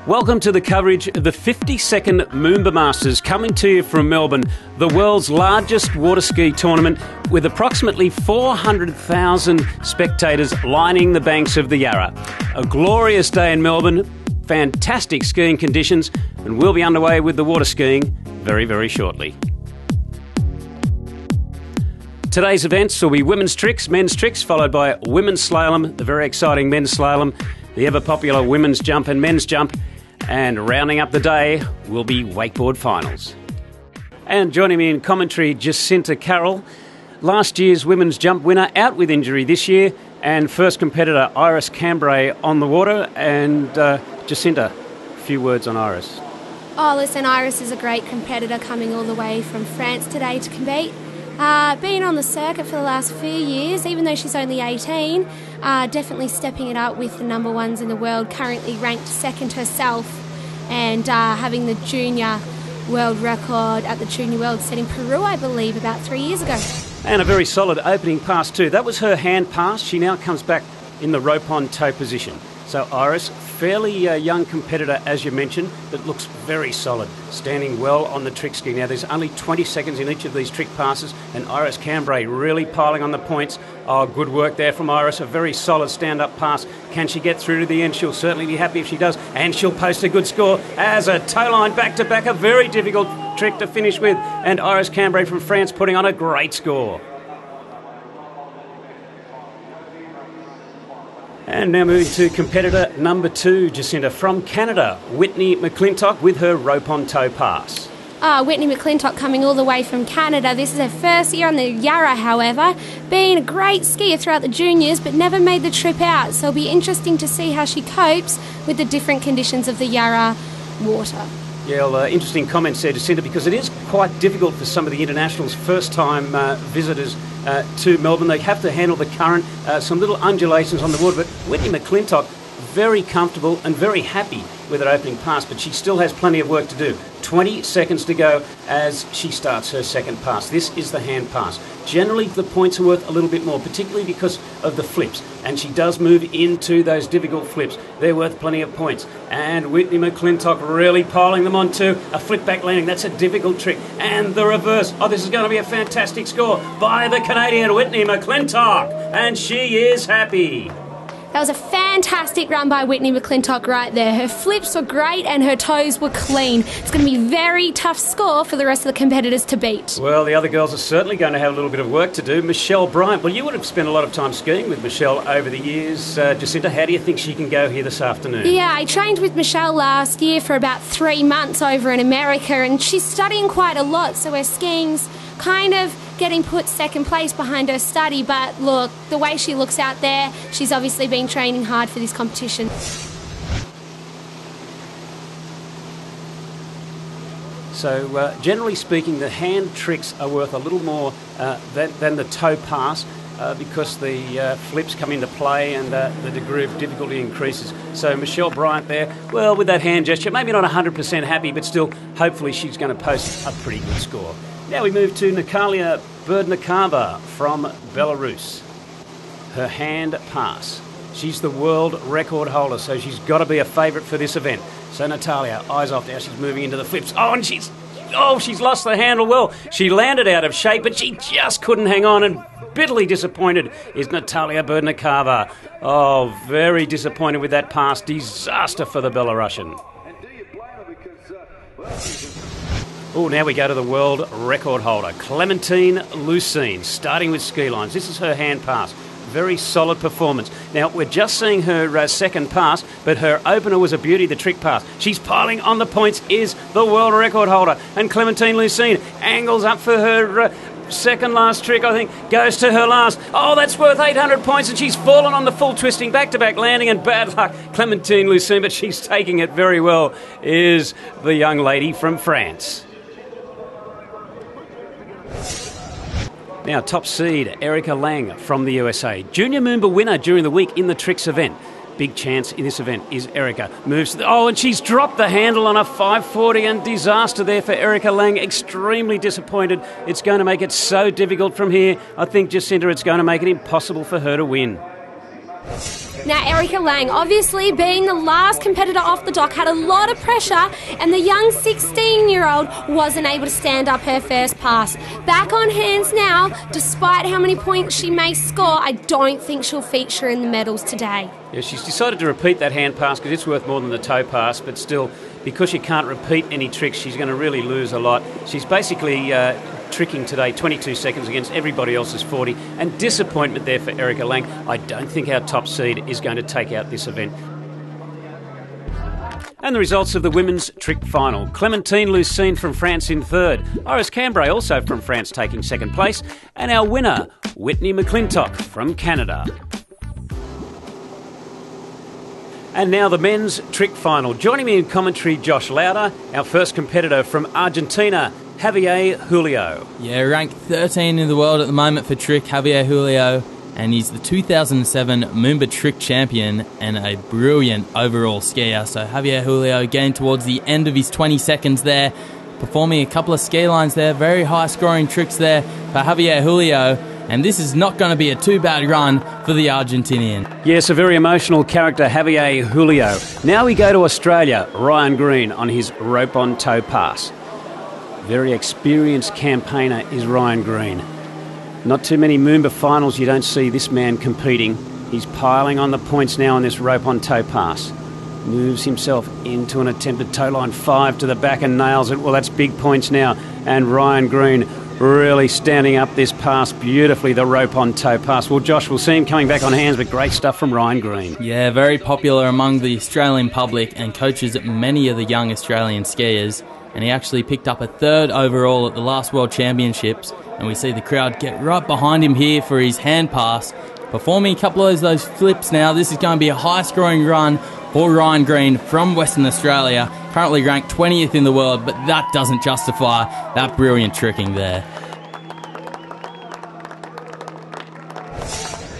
Welcome to the coverage of the 52nd Moomba Masters, coming to you from Melbourne, the world's largest water ski tournament, with approximately 400,000 spectators lining the banks of the Yarra. A glorious day in Melbourne, fantastic skiing conditions, and we'll be underway with the water skiing very, very shortly. Today's events will be women's tricks, men's tricks, followed by women's slalom, the very exciting men's slalom, the ever-popular women's jump and men's jump, and rounding up the day will be wakeboard finals. And joining me in commentary, Jacinta Carroll, last year's women's jump winner, out with injury this year, and first competitor Iris Cambray on the water. And Jacinta, a few words on Iris. Oh, listen, Iris is a great competitor coming all the way from France today to compete. Been on the circuit for the last few years, even though she's only 18, definitely stepping it up with the number ones in the world, currently ranked second herself, and having the junior world record at the Junior World set in Peru, I believe, about 3 years ago. And a very solid opening pass too. That was her hand pass. She now comes back in the rope on toe position. So Iris, fairly young competitor, as you mentioned, but looks very solid, standing well on the trick ski. Now, there's only 20 seconds in each of these trick passes, and Iris Cambray really piling on the points. Oh, good work there from Iris, a very solid stand-up pass. Can she get through to the end? She'll certainly be happy if she does, and she'll post a good score as a toe line back-to-back, a very difficult trick to finish with, and Iris Cambray from France putting on a great score. And now moving to competitor number 2, Jacinta, from Canada, Whitney McClintock with her rope-on-toe pass. Whitney McClintock coming all the way from Canada. This is her first year on the Yarra, however. Been a great skier throughout the juniors, but never made the trip out. So it'll be interesting to see how she copes with the different conditions of the Yarra water. Yeah, well, interesting comments there, Jacinta, because it is quite difficult for some of the internationals, first-time visitors to Melbourne. They have to handle the current, some little undulations on the water, but Whitney McClintock, very comfortable and very happy with her opening pass, but she still has plenty of work to do. 20 seconds to go as she starts her second pass. This is the hand pass. Generally, the points are worth a little bit more, particularly because of the flips, and she does move into those difficult flips. They're worth plenty of points. And Whitney McClintock really piling them onto a flip back landing. That's a difficult trick. And the reverse. Oh, this is going to be a fantastic score by the Canadian Whitney McClintock, and she is happy. That was a fantastic run by Whitney McClintock right there. Her flips were great and her toes were clean. It's going to be a very tough score for the rest of the competitors to beat. Well, the other girls are certainly going to have a little bit of work to do. Michelle Bryant, well, you would have spent a lot of time skiing with Michelle over the years. Jacinta, how do you think she can go here this afternoon? Yeah, I trained with Michelle last year for about 3 months over in America, and she's studying quite a lot, so her skiing's kind of getting put second place behind her study, but look, the way she looks out there, she's obviously been training hard for this competition. So generally speaking, the hand tricks are worth a little more than the toe pass because the flips come into play and the degree of difficulty increases. So Michelle Bryant there, well, with that hand gesture, maybe not 100% happy, but still, hopefully she's going to post a pretty good score. Now we move to Natalia Berdnikova from Belarus. Her hand pass. She's the world record holder, so she's got to be a favourite for this event. So Natalia, eyes off now, she's moving into the flips. Oh, and she's lost the handle well. She landed out of shape, but she just couldn't hang on, and bitterly disappointed is Natalia Berdnikova. Oh, very disappointed with that pass. Disaster for the Belarusian. Oh, now we go to the world record holder, Clementine Lucene, starting with ski lines. This is her hand pass. Very solid performance. Now, we're just seeing her second pass, but her opener was a beauty, the trick pass. She's piling on the points, is the world record holder. And Clementine Lucene angles up for her second last trick, I think, goes to her last. Oh, that's worth 800 points, and she's fallen on the full twisting back-to-back landing, and bad luck, Clementine Lucene, but she's taking it very well, is the young lady from France. Now, top seed, Erica Lang from the USA. Junior Moomba winner during the week in the tricks event. Big chance in this event is Erica. Moves to and she's dropped the handle on a 540, and disaster there for Erica Lang. Extremely disappointed. It's going to make it so difficult from here. I think, Jacinta, it's going to make it impossible for her to win. Now, Erica Lang, obviously being the last competitor off the dock, had a lot of pressure, and the young 16-year-old wasn't able to stand up her first pass. Back on hands now, despite how many points she may score, I don't think she'll feature in the medals today. Yeah, she's decided to repeat that hand pass because it's worth more than the toe pass, but still, because she can't repeat any tricks, she's going to really lose a lot. She's basically tricking today 22 seconds against everybody else's 40, and disappointment there for Erica Lang. I don't think our top seed is going to take out this event. And the results of the women's trick final. Clementine Lucine from France in third. Iris Cambrai also from France taking second place. And our winner, Whitney McClintock from Canada. And now the men's trick final. Joining me in commentary, Josh Lauder, our first competitor from Argentina, Javier Julio. Yeah, ranked 13 in the world at the moment for trick, Javier Julio, and he's the 2007 Moomba trick champion and a brilliant overall skier. So Javier Julio getting towards the end of his 20 seconds there, performing a couple of ski lines there, very high scoring tricks there for Javier Julio. And this is not going to be a too bad run for the Argentinian. Yes, a very emotional character, Javier Julio. Now we go to Australia, Ryan Green on his rope-on-toe pass. Very experienced campaigner is Ryan Green. Not too many Moomba finals you don't see this man competing. He's piling on the points now on this rope-on-toe pass. Moves himself into an attempted toe line 5 to the back and nails it. Well, that's big points now. And Ryan Green really standing up this pass beautifully, the rope-on-toe pass. Well, Josh, we'll see him coming back on hands, but great stuff from Ryan Green. Yeah, very popular among the Australian public and coaches many of the young Australian skiers. And he actually picked up a third overall at the last World Championships. And we see the crowd get right behind him here for his hand pass. Performing a couple of those flips now. This is going to be a high-scoring run for Ryan Green from Western Australia. Currently ranked 20th in the world, but that doesn't justify that brilliant tricking there.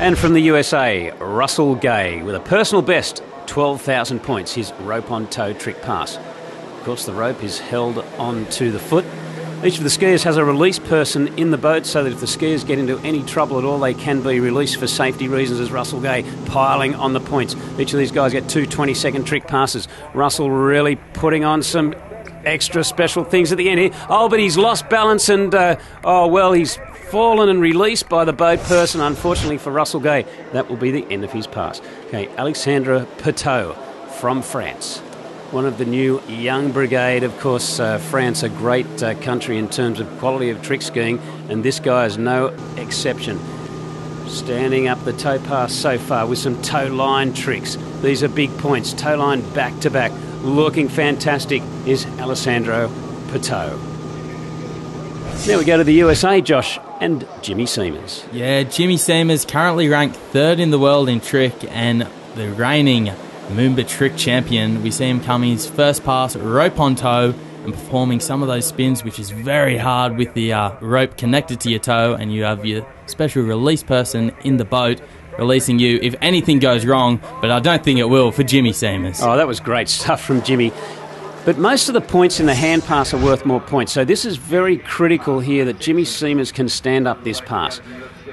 And from the USA, Russell Gay with a personal best, 12,000 points, his rope-on-toe trick pass. Of course, the rope is held onto the foot. Each of the skiers has a release person in the boat so that if the skiers get into any trouble at all, they can be released for safety reasons, as Russell Gay piling on the points. Each of these guys get two 20-second trick passes. Russell really putting on some extra special things at the end here. Oh, but he's lost balance and, he's fallen and released by the boat person. Unfortunately for Russell Gay, that will be the end of his pass. Okay, Alexandra Petot from France. One of the new young brigade. Of course, France, a great country in terms of quality of trick skiing, and this guy is no exception. Standing up the toe pass so far with some toe line tricks. These are big points. Toe line back to back. Looking fantastic is Alessandro Petot. Now we go to the USA, Josh, and Jimmy Seamers. Yeah, Jimmy Seamers currently ranked third in the world in trick and the reigning Moomba trick champion. We see him coming his first pass, rope on toe, and performing some of those spins, which is very hard with the rope connected to your toe, and you have your special release person in the boat releasing you if anything goes wrong, but I don't think it will for Jimmy Seamers. Oh, that was great stuff from Jimmy. But most of the points in the hand pass are worth more points, so this is very critical here that Jimmy Seamers can stand up this pass.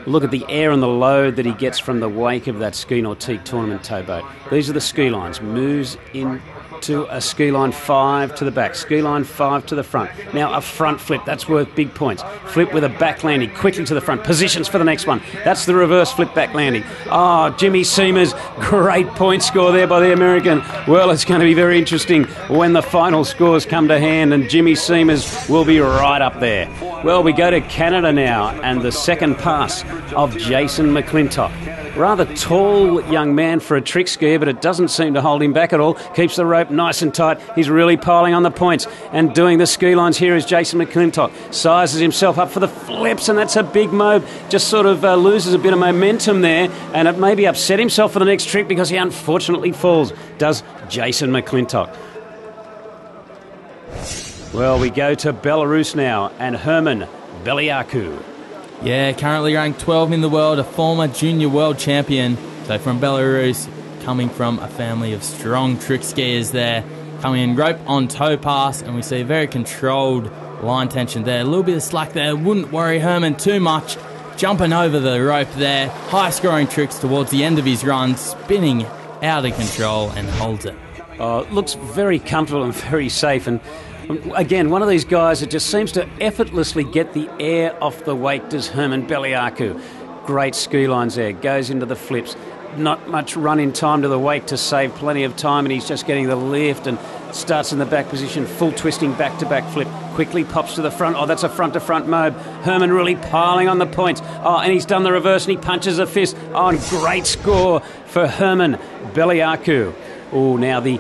Look at the air and the load that he gets from the wake of that ski nautique tournament towboat. These are the ski lines. Moves into a ski line 5 to the back. Ski line 5 to the front. Now a front flip. That's worth big points. Flip with a back landing quickly to the front. Positions for the next one. That's the reverse flip back landing. Oh, Jimmy Seamers. Great point score there by the American. Well, it's going to be very interesting when the final scores come to hand, and Jimmy Seamers will be right up there. Well, we go to Canada now, and the second pass of Jason McClintock. Rather tall young man for a trick skier, but it doesn't seem to hold him back at all. Keeps the rope nice and tight. He's really piling on the points and doing the ski lines. Here is Jason McClintock. Sizes himself up for the flips, and that's a big move. Just sort of loses a bit of momentum there, and it maybe upset himself for the next trick because he unfortunately falls, does Jason McClintock. Well, we go to Belarus now, and Herman Beliaku. Yeah, currently ranked 12 in the world, a former junior world champion. So from Belarus, coming from a family of strong trick skiers there. Coming in rope on toe pass, and we see a very controlled line tension there. A little bit of slack there, wouldn't worry Herman too much. jumping over the rope there. High-scoring tricks towards the end of his run, spinning out of control and holds it. Looks very comfortable and very safe. And again, one of these guys that just seems to effortlessly get the air off the wake does Herman Beliaku. Great ski lines there. Goes into the flips. Not much run in time to the wake to save plenty of time, and he's just getting the lift and starts in the back position, full twisting back-to-back flip, quickly pops to the front. Oh, that's a front-to-front mobe. Herman really piling on the points. Oh, and he's done the reverse and he punches a fist. Oh, and great score for Herman Beliaku. Oh, now the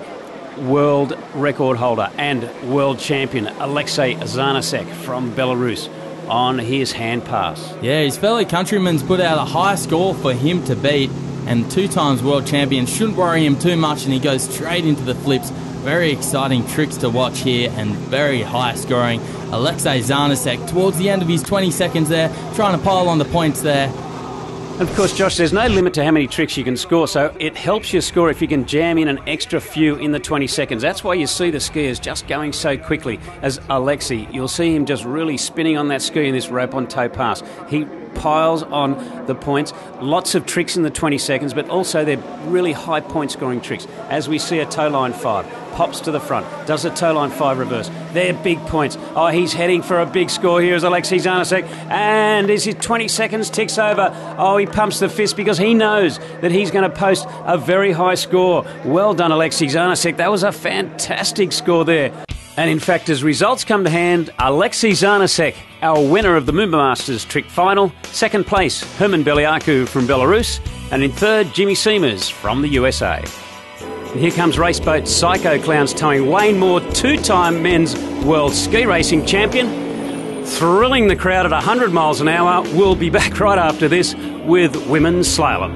world record holder and world champion Alexei Zanasek from Belarus on his hand pass. Yeah, his fellow countrymen's put out a high score for him to beat, and 2 times world champion shouldn't worry him too much, and he goes straight into the flips. Very exciting tricks to watch here and very high scoring. Alexei Zanasek towards the end of his 20 seconds there, trying to pile on the points there. Of course, Josh, there's no limit to how many tricks you can score, so it helps you score if you can jam in an extra few in the 20 seconds. That's why you see the skiers just going so quickly. As Alexei, you'll see him just really spinning on that ski in this rope-on-toe pass. He piles on the points. Lots of tricks in the 20 seconds, but also they're really high point-scoring tricks. As we see a toe line 5, pops to the front, does a toe line 5 reverse. They're big points. Oh, he's heading for a big score here as Alexei Zanasek, and as his 20 seconds ticks over, oh, he pumps the fist because he knows that he's going to post a very high score. Well done, Alexei Zanasek. That was a fantastic score there. And in fact, as results come to hand, Alexei Zanasek, our winner of the Moomba Masters trick final. Second place, Herman Beliaku from Belarus. And in third, Jimmy Seamers from the USA. And here comes Raceboat Psycho Clowns towing Wayne Moore, 2-time men's world ski racing champion. Thrilling the crowd at 100 miles an hour. We'll be back right after this with women's slalom.